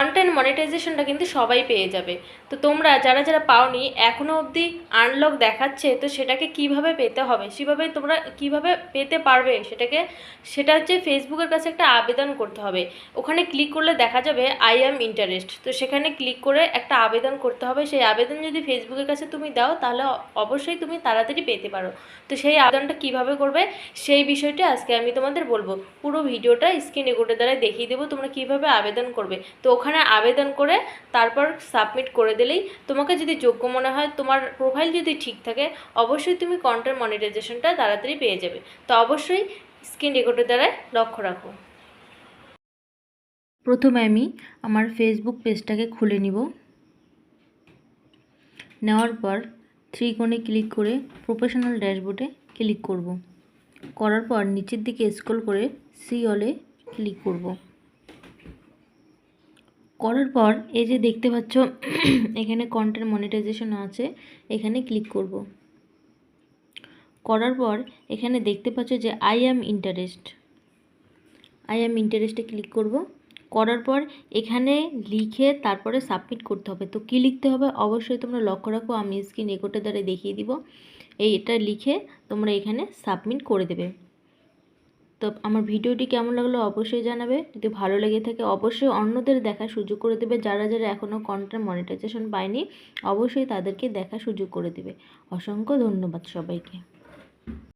Content মনিটাইজেশনটা কিন্তু সবাই পেয়ে যাবে। তো তোমরা যারা যারা পাওনি, এখনও অবধি আনলক দেখাচ্ছে, তো সেটাকে কিভাবে পেতে হবে, সেভাবে তোমরা কিভাবে পেতে পারবে সেটা হচ্ছে ফেসবুকের কাছে একটা আবেদন করতে হবে। ওখানে ক্লিক করলে দেখা যাবে আই অ্যাম ইন্টারেস্ট, তো সেখানে ক্লিক করে একটা আবেদন করতে হবে। সেই আবেদন যদি ফেসবুকের কাছে তুমি দাও তাহলে অবশ্যই তুমি তাড়াতাড়ি পেতে পারো। তো সেই আবেদনটা কিভাবে করবে সেই বিষয়টা আজকে আমি তোমাদের বলবো। পুরো ভিডিওটা স্ক্রিন রেকর্ডের দ্বারা দেখিয়ে দেবো তোমরা কিভাবে আবেদন করবে। তো ওখানে আবেদন করে তারপর সাবমিট করে দিলেই, তোমাকে যদি যোগ্য মনে হয়, তোমার প্রোফাইল যদি ঠিক থাকে, অবশ্যই তুমি কন্টেন্ট মনিটাইজেশনটা তাড়াতাড়ি পেয়ে যাবে। তো অবশ্যই স্ক্রিন রেকর্ডের দ্বারা লক্ষ্য রাখো। প্রথমে আমি আমার ফেসবুক পেজটাকে খুলে নিব। নেওয়ার পর থ্রি কোণে ক্লিক করে প্রফেশনাল ড্যাশবোর্ডে ক্লিক করব। করার পর নিচের দিকে স্ক্রল করে সি অলে ক্লিক করব। করার পর এই যে দেখতে পাচ্ছ এখানে কন্টেন্ট মনিটাইজেশন আছে, এখানে ক্লিক করব। করার পর এখানে দেখতে পাচ্ছ যে আই অ্যাম ইন্টারেস্টে ক্লিক করব। করার পর এখানে লিখে তারপরে সাবমিট করতে হবে। তো কী লিখতে হবে অবশ্যই তোমরা লক্ষ্য রাখো, আমি স্ক্রিন রেকর্ডের দ্বারা দেখিয়ে দিব। এটা লিখে তোমরা এখানে সাবমিট করে দেবে। তো আমার ভিডিওটি কেমন লাগলো অবশ্যই জানাবে। যদি ভালো লেগে থাকে অবশ্যই অন্যদের দেখার সুযোগ করে দেবে। যারা যারা এখনও কন্টেন্ট মনিটাইজেশন পায়নি অবশ্যই তাদেরকে দেখার সুযোগ করে দেবে। অসংখ্য ধন্যবাদ সবাইকে।